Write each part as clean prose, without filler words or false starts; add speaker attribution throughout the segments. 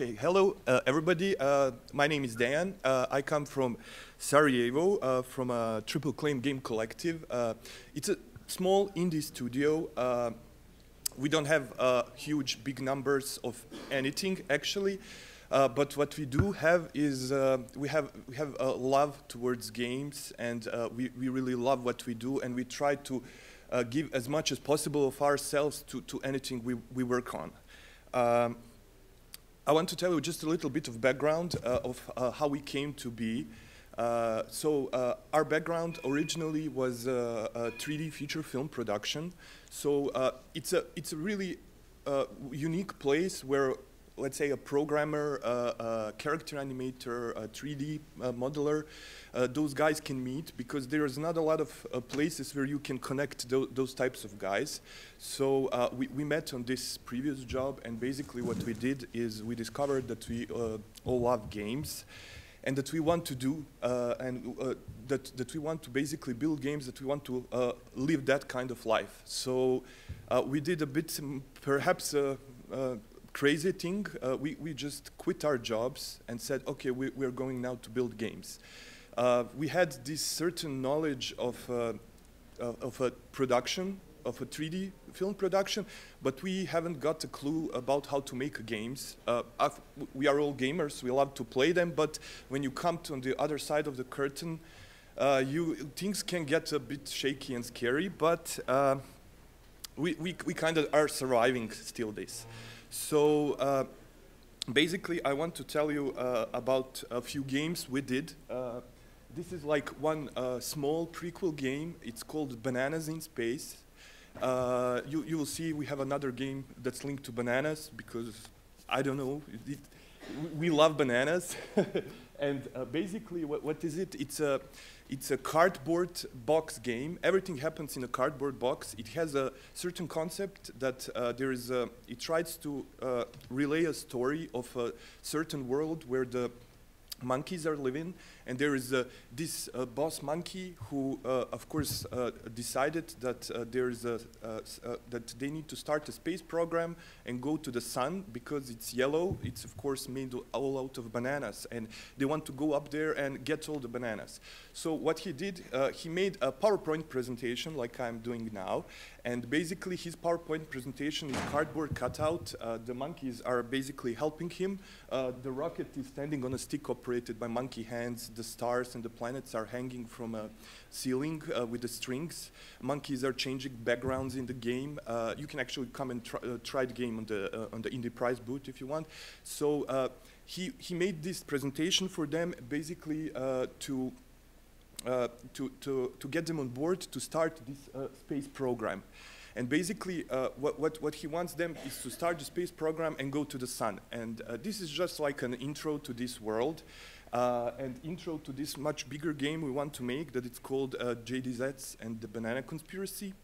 Speaker 1: Okay, hello everybody. My name is Dejan. I come from Sarajevo, from a TripleClaim game collective. It's a small indie studio. We don't have huge, big numbers of anything actually, but what we do have is we have a love towards games, and we really love what we do, and we try to give as much as possible of ourselves to anything we work on. I want to tell you just a little bit of background of how we came to be. Our background originally was a 3D feature film production. So it's a really unique place where, let's say, a programmer, a character animator, a 3D modeler, those guys can meet, because there's not a lot of places where you can connect those types of guys. So we met on this previous job, and basically what we did is we discovered that we all love games, and that we want to do, that we want to basically build games, that we want to live that kind of life. So we did a bit, perhaps, crazy thing. We just quit our jobs and said, okay, we're going now to build games. We had this certain knowledge of a production, of a 3D film production, but we haven't got a clue about how to make games. We are all gamers, we love to play them, but when you come to on the other side of the curtain, things can get a bit shaky and scary, but we kind of are surviving still this. So basically, I want to tell you about a few games we did. This is like one small prequel game. It's called Bananas in Space. You will see we have another game that's linked to bananas, because, I don't know, we love bananas. And basically, what is it? It's a cardboard box game. Everything happens in a cardboard box. It has a certain concept that it tries to relay a story of a certain world where the monkeys are living, and there is this boss monkey who, of course, decided that that they need to start a space program and go to the sun, because it's yellow. It's, of course, made all out of bananas, and they want to go up there and get all the bananas. So what he did, he made a PowerPoint presentation like I'm doing now, and basically his PowerPoint presentation is cardboard cutout. The monkeys are basically helping him. The rocket is standing on a stick operated by monkey hands. The stars and the planets are hanging from a ceiling with the strings. Monkeys are changing backgrounds in the game. You can actually come and try the game on the Indie Prize booth if you want. So he made this presentation for them, basically to get them on board to start this space program. And basically, what he wants them is to start the space program and go to the sun. And this is just like an intro to this world, and intro to this much bigger game we want to make, that it's called JDZs and the Banana Conspiracy.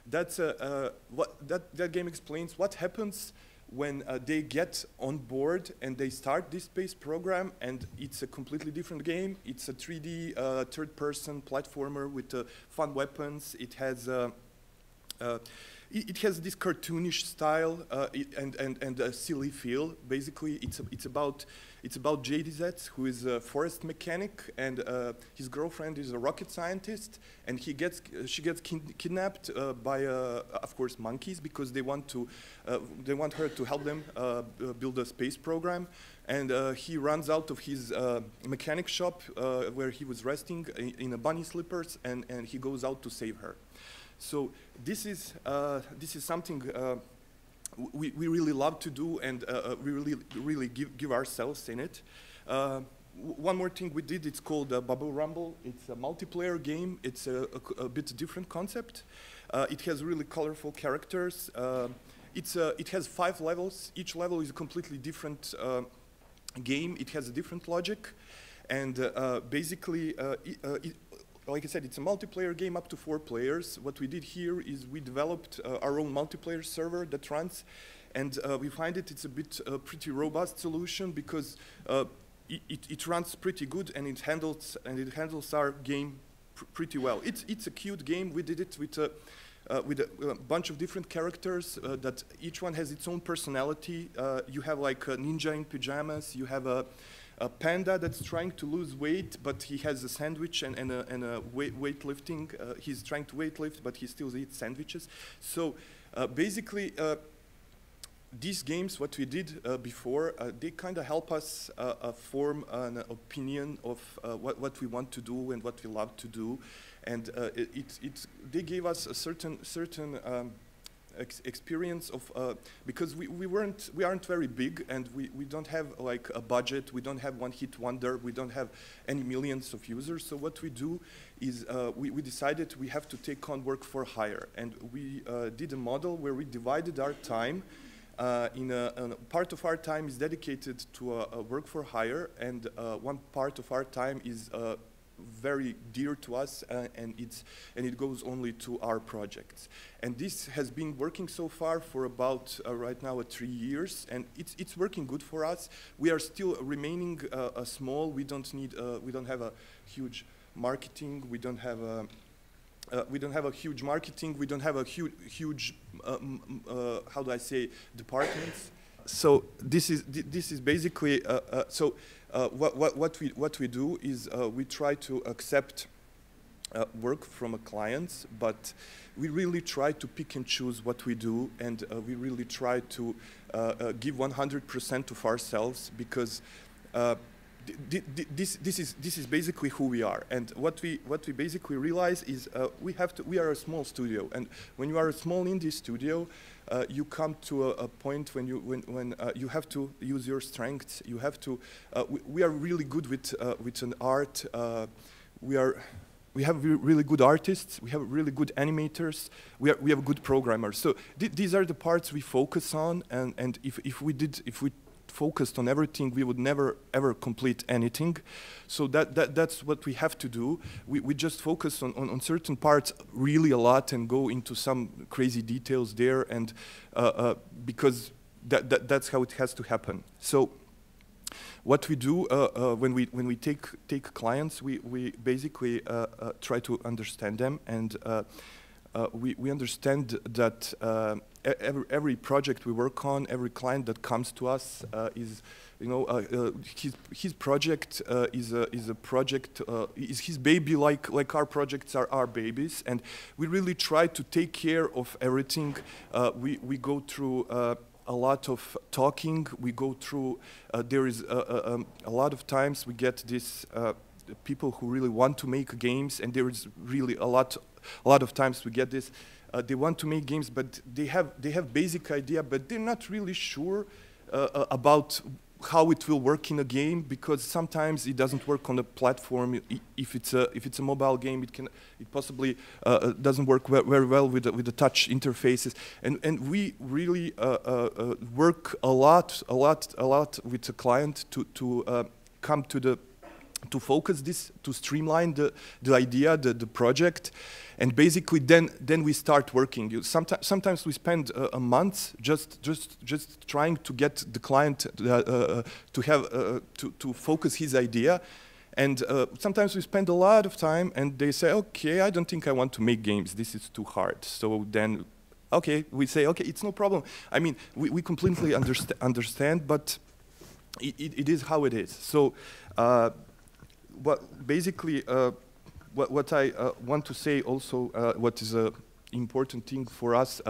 Speaker 1: That game explains what happens when they get on board and they start this space program, and it's a completely different game. It's a 3D third-person platformer with fun weapons. It has this cartoonish style and a silly feel. Basically, it's about JDZ, who is a forest mechanic, and his girlfriend is a rocket scientist, and she gets kidnapped by, of course, monkeys, because they want her to help them build a space program. And he runs out of his mechanic shop where he was resting in a bunny slippers, and he goes out to save her. So this is something we really love to do, and we really give ourselves in it. One more thing we did, it's called Ramble. It's a multiplayer game. It's a bit different concept. It has really colorful characters. It has 5 levels. Each level is a completely different game. It has a different logic, and basically, like I said, it's a multiplayer game up to 4 players. What we did here is we developed our own multiplayer server that runs, and we find it's a bit pretty robust solution, because it runs pretty good, and it handles our game pretty well. It's a cute game. We did it with with a bunch of different characters that each one has its own personality. You have like a ninja in pajamas. You have a panda that's trying to lose weight, but he has a sandwich and a weightlifting. He's trying to weightlift, but he still eats sandwiches. So basically, these games, what we did before, they kind of help us form an opinion of what we want to do and what we love to do, and they gave us a certain experience of because we aren't very big, and we don't have like a budget, we don't have one-hit wonder, we don't have any millions of users. So what we do is we decided we have to take on work for hire, and we did a model where we divided our time. Part of our time is dedicated to work for hire, and one part of our time is very dear to us, and it goes only to our projects. And this has been working so far for about right now 3 years, and it's working good for us. We are still remaining small. We don't have a huge marketing. We don't have a huge marketing. We don't have a huge how do I say, departments. So this is basically what we do is we try to accept work from a client, but we really try to pick and choose what we do, and we really try to give 100% of ourselves, because this is basically who we are. And what we basically realize is we are a small studio, and when you are a small indie studio, you come to a point when you have to use your strengths. You have to. We are really good with an art. We have really good artists. We have really good animators. We have good programmers. So these are the parts we focus on. And if we focused on everything, we would never ever complete anything. So that's what we have to do. We just focus on certain parts really a lot and go into some crazy details there, and because that's how it has to happen. So what we do when we take clients, we basically try to understand them, and we understand that every project we work on, every client that comes to us is, his project is a project, is his baby, like our projects are our babies, and we really try to take care of everything. We go through a lot of talking. We go through. There is a lot of times we get this people who really want to make games, and there is really a lot of times we get this. They want to make games, but they have basic idea, but they're not really sure about how it will work in a game, because sometimes it doesn't work on a platform. If it's a mobile game, it possibly doesn't work very well with the touch interfaces. And we really work a lot with the client to come to focus this, to streamline the idea, the project, and basically then we start working. Sometimes we spend a month just trying to get the client to focus his idea, and sometimes we spend a lot of time, and they say, okay, I don't think I want to make games. This is too hard. So then, okay, we say, okay, it's no problem. I mean, we completely understand, but it is how it is. So. What I want to say also, what is an important thing for us,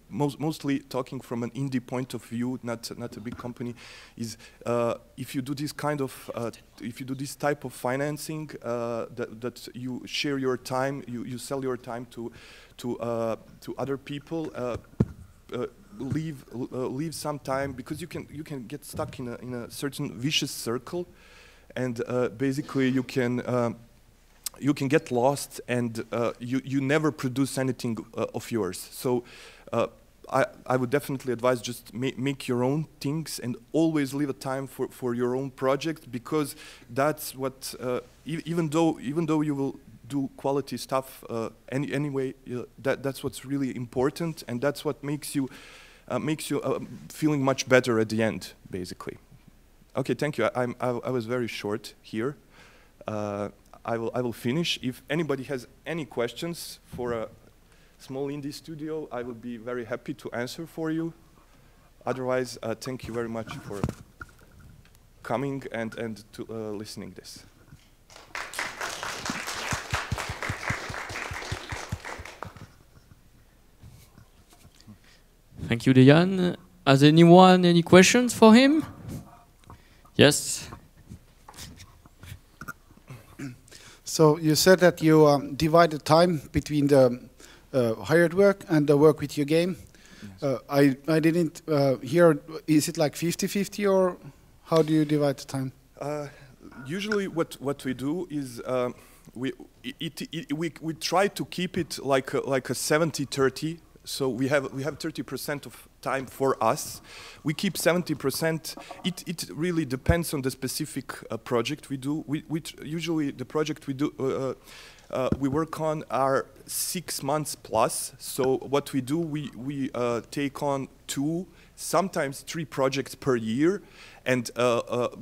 Speaker 1: mostly talking from an indie point of view, not a big company, is if you do this kind of, if you do this type of financing, that you share your time, you sell your time to other people. Leave some time, because you can get stuck in a certain vicious circle. And basically, you can get lost, and you never produce anything of yours. So I would definitely advise just make your own things, and always leave a time for your own project, because that's what even though you will do quality stuff anyway, that's what's really important, and that's what makes you feeling much better at the end, basically. Okay, thank you. I was very short here. I will finish. If anybody has any questions for small indie studio, I would be very happy to answer for you. Otherwise, thank you very much for coming and to listening this.
Speaker 2: Thank you, Dejan. Has anyone any questions for him? Yes.
Speaker 3: So you said that you divide the time between the hired work and the work with your game. Yes. I didn't hear, is it like 50-50 or how do you divide the time?
Speaker 1: Usually what we do is we try to keep it like a 70-30. So we have 30% of time for us. We keep 70%. It really depends on the specific project we do. Usually the project we do we work on are 6 months plus. So what we do, we take on 2, sometimes 3 projects per year, and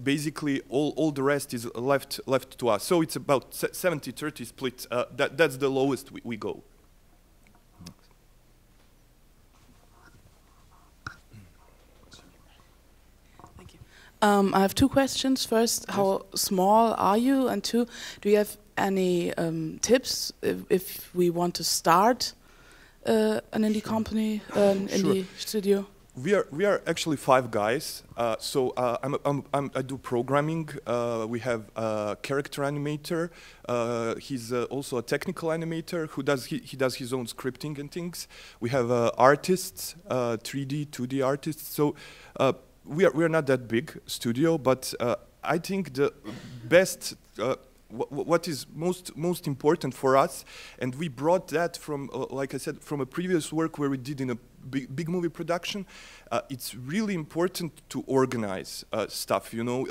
Speaker 1: basically all the rest is left to us. So it's about 70-30 split. That's the lowest we go.
Speaker 4: I have 2 questions. First, how small are you? And 2, do you have any tips if we want to start an indie company, an indie studio?
Speaker 1: We are actually 5 guys. So I do programming. We have a character animator. He's also a technical animator who does he does his own scripting and things. We have artists, 3D, 2D artists. So. We are not that big studio, but I think the best, what is most important for us, and we brought that from, like I said, from a previous work where we did in a big movie production. It's really important to organize stuff. You know,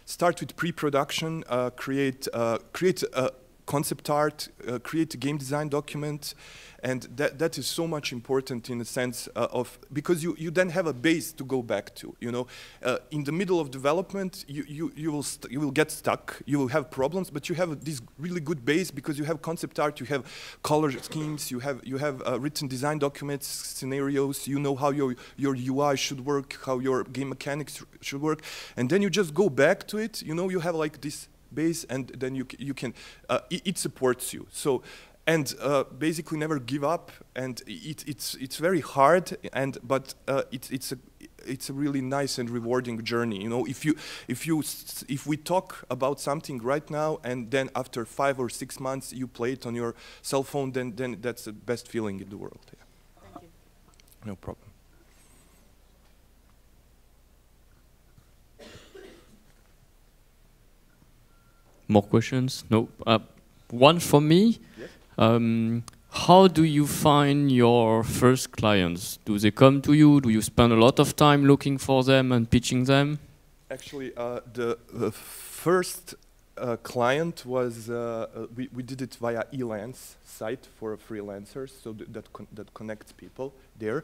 Speaker 1: start with pre-production, create concept art, create a game design document. And that is so much important in the sense of, because you then have a base to go back to, you know. In the middle of development, you will get stuck, you will have problems, but you have this really good base because you have concept art, you have color schemes, you have written design documents, scenarios, you know how your UI should work, how your game mechanics should work, and then you just go back to it, you know, you have like this base, and then you can, it supports you. So. And basically never give up, and it's very hard, but it's a really nice and rewarding journey. You know, if we talk about something right now, and then after 5 or 6 months you play it on your cell phone, then that's the best feeling in the world. Yeah.
Speaker 4: Thank you.
Speaker 1: No problem.
Speaker 2: More questions? No. One for me.
Speaker 1: Yes.
Speaker 2: How do you find your first clients? Do they come to you? Do you spend a lot of time looking for them and pitching them?
Speaker 1: Actually, the first client was, we did it via Elance site for freelancers, so that connects people there.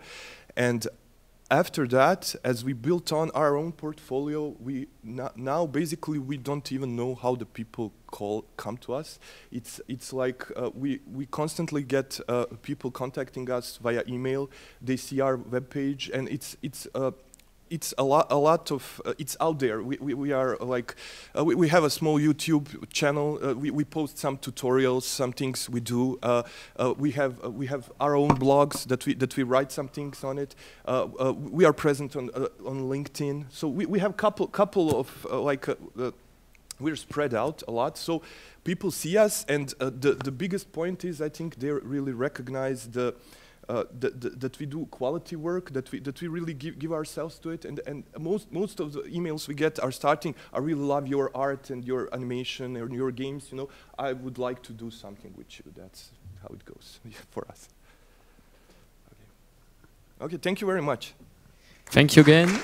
Speaker 1: And after that, as we built on our own portfolio, now basically we don't even know how the people come to us. It's like we constantly get people contacting us via email. They see our webpage, and it's a lot of it's out there. We are like we have a small YouTube channel. We post some tutorials, some things we do. We have our own blogs that we write some things on it. We are present on LinkedIn. So we have couple of we're spread out a lot. So people see us, and the biggest point is I think they really recognize that we do quality work, that we really give ourselves to it, and most of the emails we get are starting, I really love your art and your animation and your games, you know, I would like to do something with you. That's how it goes for us. Okay, thank you very much.
Speaker 2: Thank you again.